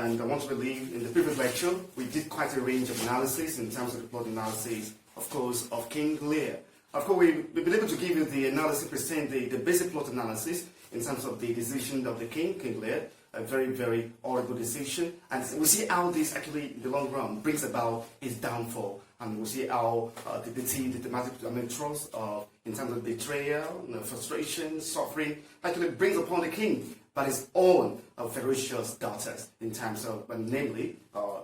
And I want to believe in the previous lecture, we did quite a range of analysis in terms of the plot analysis, of course, of King Lear. Of course, we've been able to give you the analysis, present the basic plot analysis in terms of the decision of the King Lear, a very, very horrible decision. And we see how this actually, in the long run, brings about his downfall. And we'll see how the thematic dimensions in terms of betrayal, frustration, suffering, actually brings upon the king by his own ferocious daughters in terms of, namely,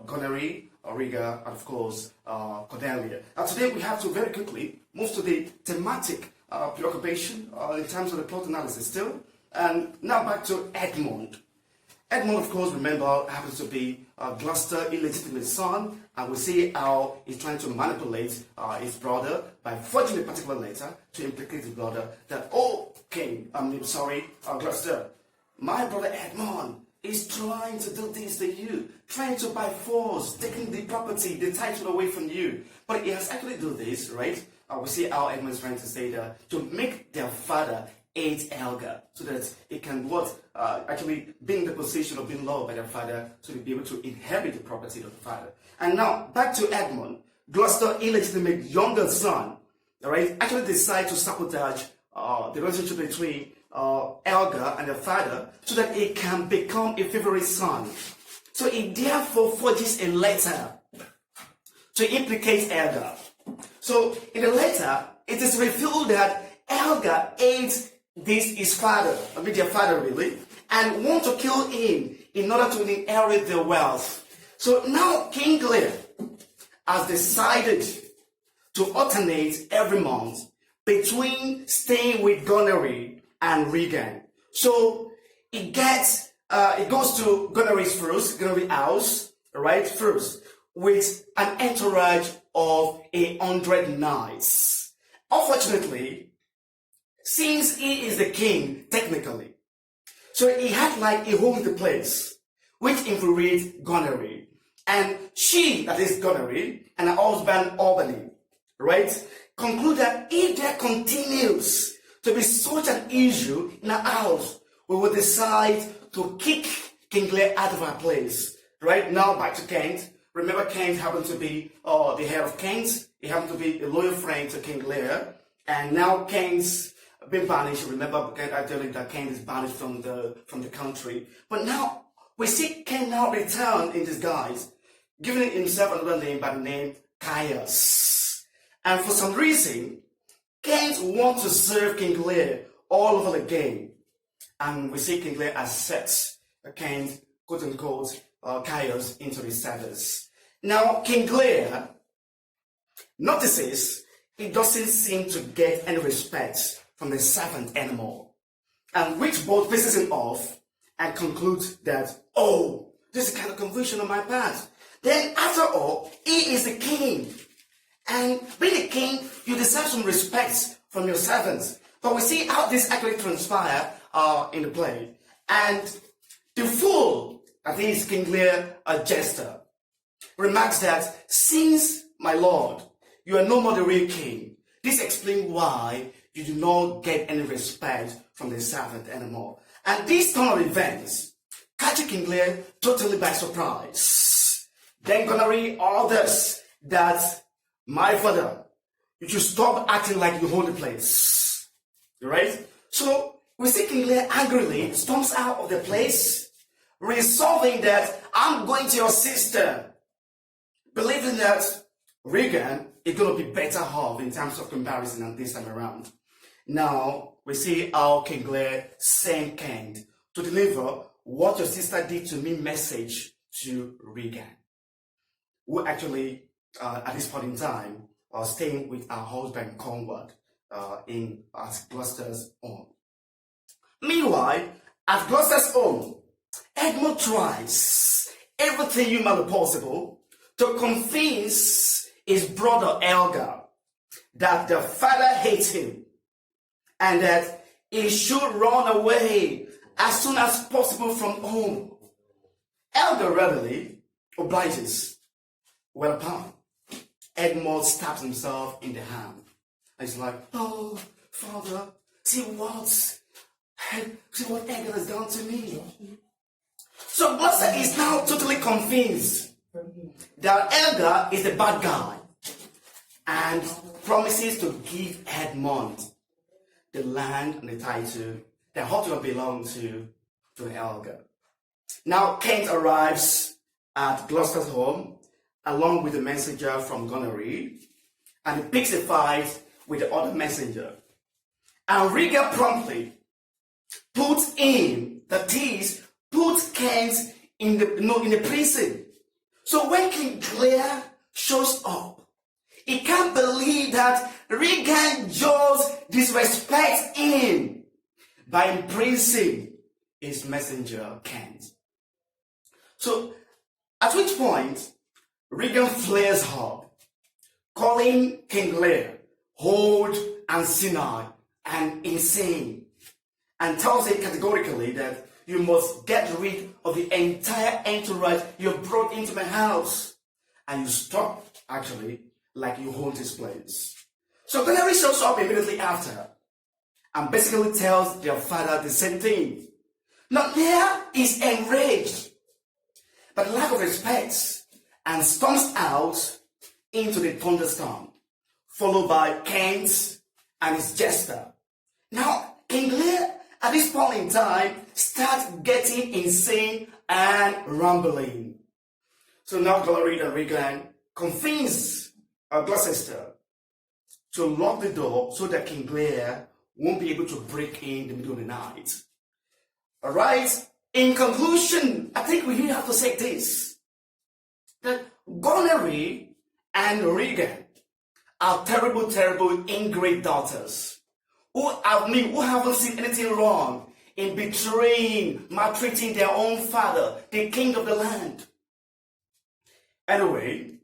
Goneril, Auriga, and of course, Cordelia. Today we have to very quickly move to the thematic preoccupation in terms of the plot analysis still. And now back to Edmund. Edmund, of course, remember, happens to be Gloucester's illegitimate son, and we see how he's trying to manipulate his brother by forging a particular letter to implicate his brother that, oh, King, Gloucester, my brother Edmund is trying to do this to you, trying to by force, taking the property, the title away from you. But he has actually done this, right? We see how Edmund is trying to say that to make their father hate Helga, so that it can actually be in the position of being loved by their father, so to be able to inherit the property of the father. And now back to Edmund, Gloucester's illegitimate younger son, all right, actually decide to sabotage the relationship between Helga and her father, so that he can become a favorite son. So he therefore forges a letter to implicate Helga. So in the letter, it is revealed that Helga hates his father, their father really, and want to kill him in order to inherit their wealth. So now King Lear has decided to alternate every month between staying with Goneril and Regan. So it goes to Goneril's house, right, first, with an entourage of 100 knights. Unfortunately, since he is the king, technically, so he had like a home the place, which infuriated Goneril. And she, that is Goneril, and her husband Albany, right, conclude that if there continues to be such an issue in our house, we will decide to kick King Lear out of our place. Right now, back to Kent. Remember, Kent happened to be the head of Kent. He happened to be a loyal friend to King Lear. And now Kent's been banished. Remember, I told you that Kent is banished from the country. But now, we see Kent now return in disguise, giving himself another name by the name Caius. And for some reason, Kent wants to serve King Lear all over again. And we see King Lear accepts Kent, quote unquote, Caius into his service. Now, King Lear notices he doesn't seem to get any respect from the servant anymore, and which both pisses him off and concludes that, oh, this is a kind of confusion on my part. Then, after all, he is the king. And being a king, you deserve some respect from your servants. But we see how this actually transpires in the play. And the fool, I think is King Lear, a jester, remarks that, since, my lord, you are no more the real king, this explains why you do not get any respect from the servant anymore. And these kind of events catch King Lear totally by surprise. Then Goneril orders that, my father, you should stop acting like you hold the place. Right? So we see King Lear angrily storms out of the place, resolving that I'm going to your sister, believing that Regan is going to be better off in terms of comparison than this time around. Now, we see how King Lear sent Kent to deliver what your sister did to me message to Regan, who actually, at this point in time, are staying with our husband Conrad at Gloucester's home. Meanwhile, at Gloucester's home, Edmund tries everything humanly possible to convince his brother Helga that the father hates him and that he should run away as soon as possible from home. Helga readily obliges. Whereupon, Edmund stabs himself in the hand. And he's like, oh, father, see what Helga has done to me. So Gloucester is now totally convinced that Edgar is the bad guy and promises to give Edmund the land and the title that ought to have belonged to Edgar. Now Kent arrives at Gloucester's home along with the messenger from Goneril, and he picks a fight with the other messenger. And Regan promptly puts Kent in the prison. So when King Lear shows up, he can't believe that Regan just disrespects him by imprisoning his messenger Kent. So at which point Regan flares up, calling King Lear old and senile and insane, and tells him categorically that you must get rid of the entire entourage you brought into my house, and you stop actually like you hold this place. So Goneril shows up immediately after and basically tells their father the same thing. Now Lear is enraged by the lack of respect and storms out into the thunderstorm, followed by Kent and his jester. Now King Lear at this point in time starts getting insane and rambling. So now Goneril and Regan convince Gloucester to lock the door so that King Lear won't be able to break in the middle of the night. Alright, in conclusion, I think we really have to say this, that Goneril and Regan are terrible, terrible, ingrate daughters who haven't seen anything wrong in betraying, maltreating their own father, the king of the land. Anyway,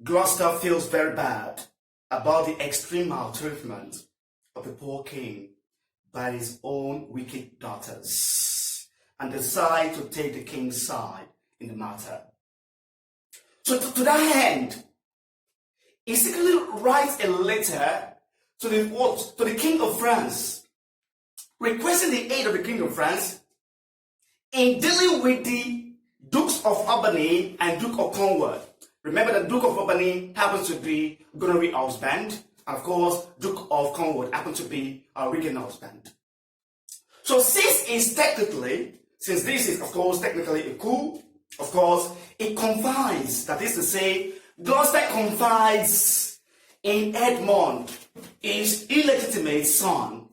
Gloucester feels very bad about the extreme maltreatment of the poor king by his own wicked daughters and decides to take the king's side in the matter. So to that end, he secretly writes a letter to the King of France, requesting the aid of the King of France in dealing with the Dukes of Albany and Duke of Cornwall. Remember that Duke of Albany happens to be Goneril's husband, and of course, Duke of Cornwall happens to be Regan's husband. So since this is of course technically a coup, of course, it confides, that is to say, Gloucester confides in Edmund, his illegitimate son,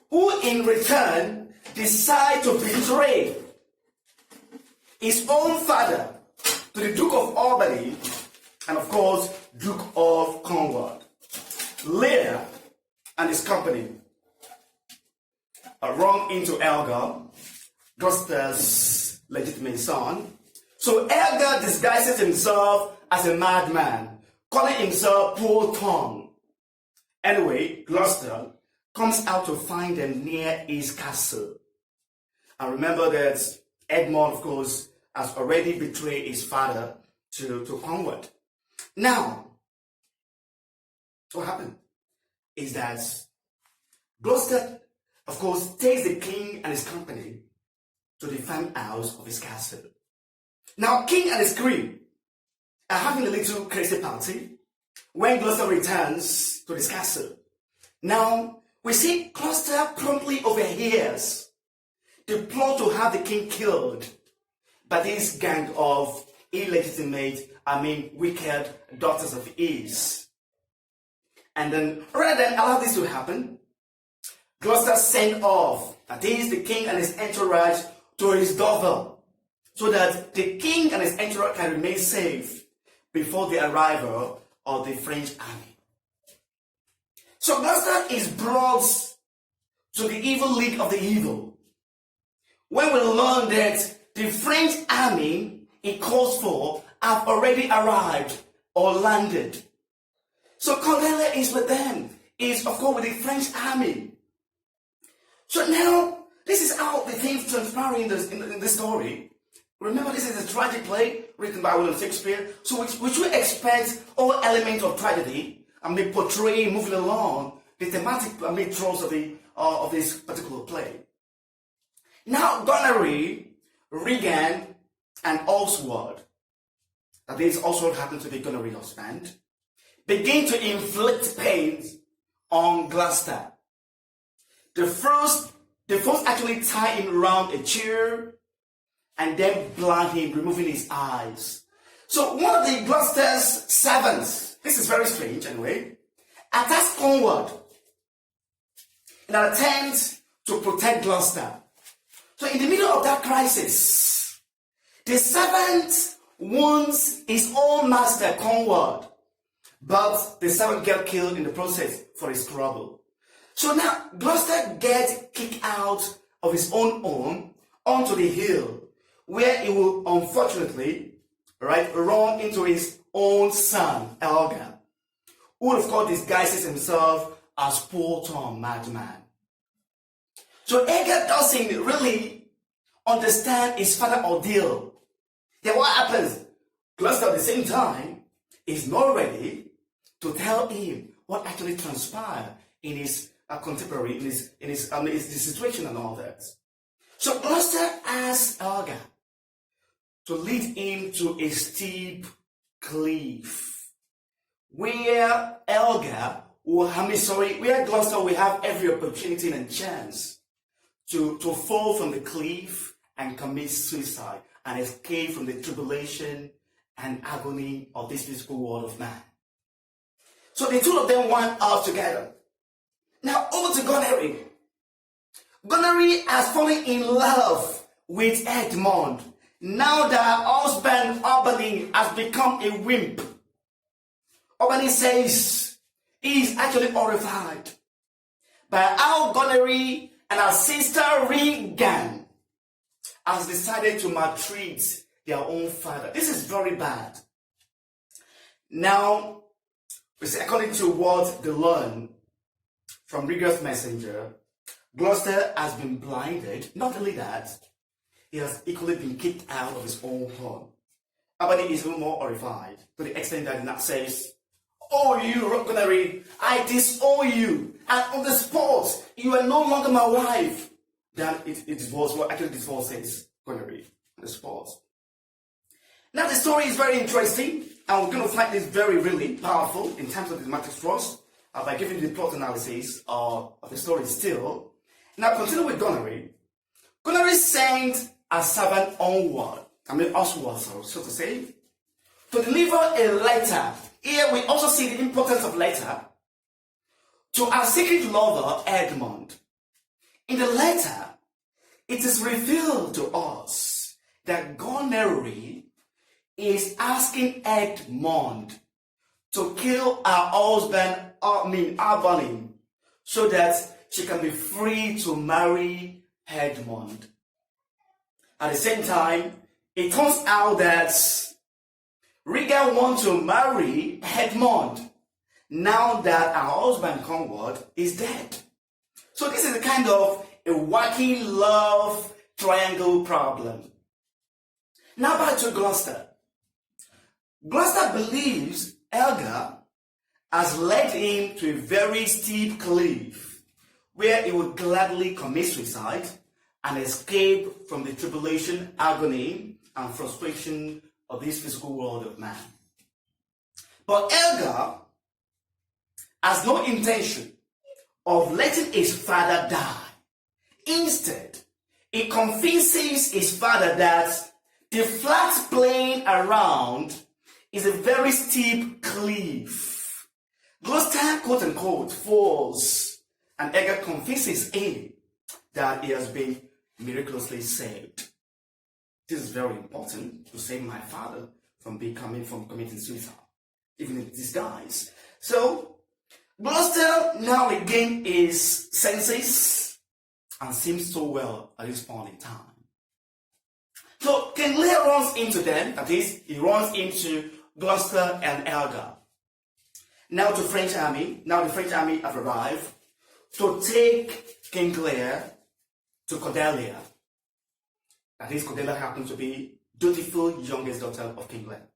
who in return decides to betray his own father to the Duke of Albany and of course Duke of Cornwall. Lear and his company run into Edgar, Gloucester's legitimate son. So Edgar disguises himself as a madman, calling himself Poor Tom. Anyway, Gloucester comes out to find them near his castle. And remember that Edmund, of course, has already betrayed his father to Cornwall. Now, what happened is that Gloucester, of course, takes the king and his company to the farmhouse of his castle. Now, king and his queen are having a little crazy party when Gloucester returns to his castle. Now, we see Gloucester promptly overhears the plot to have the king killed by this gang of wicked daughters of his. And then, rather than allow this to happen, Gloucester sent off, that is, the king and his entourage to his Dover, so that the king and his entourage can remain safe before the arrival of the French army. So Gloucester is brought to the evil league of the evil, when we learn that the French army it calls for have already arrived or landed. So Cordelia is with them, is of course with the French army. So now, this is how the things transpire in this story. Remember, this is a tragic play written by William Shakespeare, so which we expect all elements of tragedy and portray moving along the thematic tropes of this particular play. Now, Goneril Regan and Oswald, that is also happened to be Gonorrhea's husband, begin to inflict pains on Gloucester. The first actually tie him around a chair and then blind him, removing his eyes. So one of the Gloucester's servants, this is very strange anyway, attacks Cornwall in an attempt to protect Gloucester. So in the middle of that crisis, the servant wounds his own master, Cornwall, but the servant gets killed in the process for his trouble. So now Gloucester gets kicked out of his own home onto the hill, where he will unfortunately run into his own son, Elgar, who of course disguises himself as poor Tom Madman. So Elgar doesn't really understand his father's ordeal. Then what happens? Gloucester at the same time is not ready to tell him what actually transpired in his contemporary, in his situation and all that. So Gloucester asks Elgar to lead him to a steep cliff where where Gloucester will have every opportunity and chance to fall from the cliff and commit suicide and escape from the tribulation and agony of this physical world of man. So the two of them went out together. Now over to Goneril. Goneril has fallen in love with Edmund. Now that her husband Albany has become a wimp. Albany says he is actually horrified by how Goneril and her sister Regan has decided to maltreat their own father. This is very bad. Now, we say, according to what they learn from Regan's messenger, Gloucester has been blinded. Not only that, he has equally been kicked out of his own home. Albany is even more horrified to the extent that he now says, "Oh, you, Goneril, I disown you, and on the spot, you are no longer my wife." Then it divorced. Well, actually, divorces Goneril on the spot. Now, the story is very interesting, and we're going to find this very, really powerful in terms of the dramatic thrust by giving you the plot analysis of the story still. Now, continue with Goneril. Goneril sent a servant Oswald, so to say, to deliver a letter. Here we also see the importance of letter to our secret lover, Edmund. In the letter, it is revealed to us that Goneril is asking Edmund to kill her husband, Albany, so that she can be free to marry Edmund. At the same time, it turns out that Regan wants to marry Edmund now that her husband Cornwall is dead. So this is a kind of a wacky love triangle problem. Now back to Gloucester. Gloucester believes Elgar has led him to a very steep cliff where he would gladly commit suicide and escape from the tribulation, agony, and frustration of this physical world of man. But Elgar has no intention of letting his father die. Instead, he convinces his father that the flat plain around is a very steep cliff. Gloucester, quote unquote, falls, and Elgar convinces him that he has been miraculously saved. This is very important, to save my father from committing suicide, even in disguise. So, Gloucester now regains his senses and seems so well at this point in time. So, King Lear runs into them, that is, he runs into Gloucester and Elgar. Now the French army have arrived to take King Lear to Cordelia. That is, Cordelia happens to be dutiful youngest daughter of King Lear.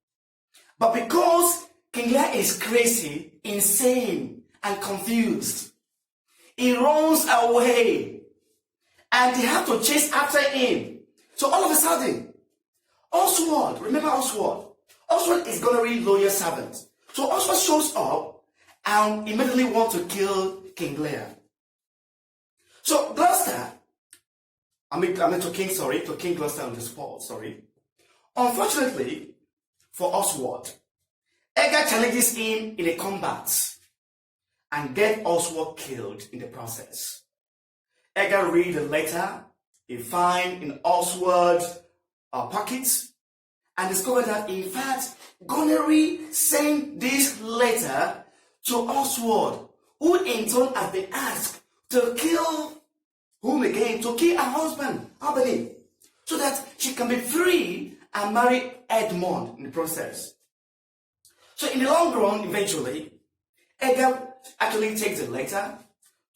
But because King Lear is crazy, insane, and confused, he runs away, and they have to chase after him. So So all of a sudden, Oswald, remember Oswald? Oswald is Gonorrhea's loyal servant. So Oswald shows up and immediately wants to kill King Lear. So Gloucester, to King Gloucester on the spot, Unfortunately for Oswald, Edgar challenges him in a combat and gets Oswald killed in the process. Edgar reads the letter he finds in Oswald's pockets and discovers that in fact Gonorrhea sent this letter to Oswald, who in turn has been asked to kill whom again? To kill her husband, Albany, so that she can be free and marry Edmund in the process. So in the long run, eventually, Edgar actually takes the letter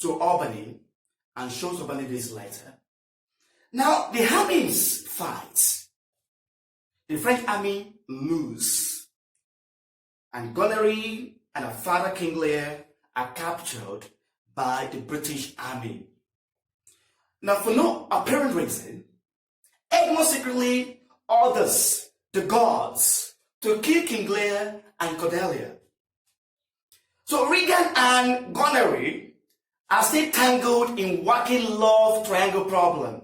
to Albany and shows Albany this letter. Now, the armies fight. The French army lose. And Gonorrhea and her father, King Lear, are captured by the British army. Now, for no apparent reason, Edmund secretly orders the guards to kill King Lear and Cordelia. So Regan and Gonorrhea are still tangled in wacky love triangle problem.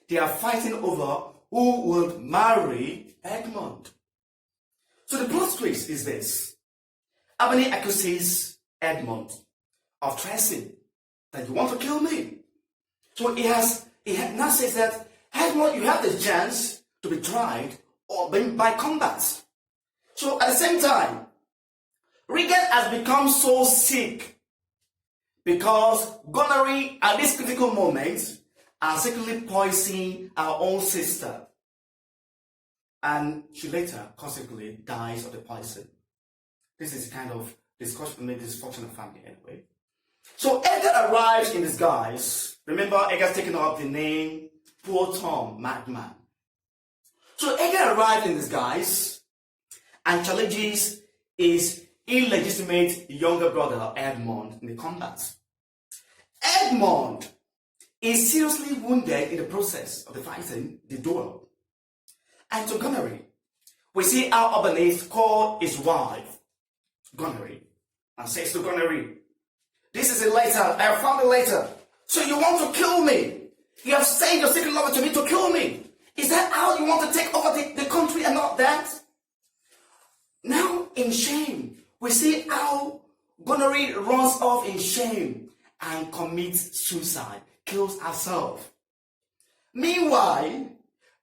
They are fighting over who will marry Edmund. So the plot twist is this. Albany accuses Edmund of treason, that you want to kill me. So he now says that, Edmund, you have the chance to be tried or by combat. So at the same time, Regan has become so sick because Gonorrhea at this critical moment are secretly poisoning our own sister. And she later consequently dies of the poison. This is kind of discussion, maybe dysfunctional family anyway. So Edgar arrives in disguise. Remember, Edgar's taken up the name Poor Tom, madman. So Edgar arrived in disguise and challenges his illegitimate younger brother Edmund in the combat. Edmund is seriously wounded in the process of the fighting, the duel. And to Gonorrhea, we see how Albany calls his wife, Gonorrhea, and says to Gonorrhea, this is a letter, I have found a letter. So you want to kill me? You have sent your secret lover to me to kill me. Is that how you want to take over the country and not that? Now, in shame, we see how Gonorrhea runs off in shame and commits suicide, kills herself. Meanwhile,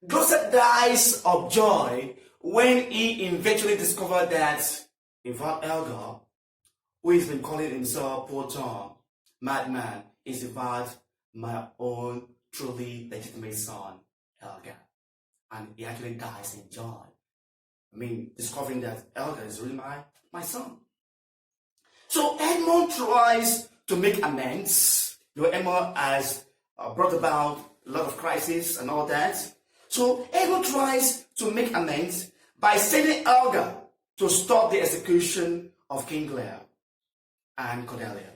Gloucester dies of joy when he eventually discovered that, in fact, Elgar, who has been calling himself Poor Tom, madman, is in fact my own truly legitimate son, Elgar. And he actually dies in joy. Discovering that Elgar is really my son. So Edmund tries to make amends. Edmund has brought about a lot of crisis and all that. So Edmund tries to make amends by sending Elgar to stop the execution of King Lear and Cordelia.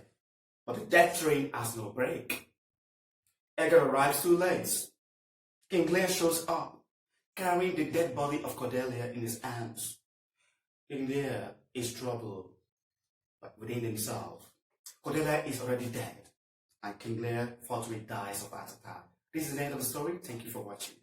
But the death train has no break. Edgar arrives too late. King Lear shows up, carrying the dead body of Cordelia in his arms. King Lear is troubled, but within himself. Cordelia is already dead, and King Lear forthwith dies of heart attack. This is the end of the story. Thank you for watching.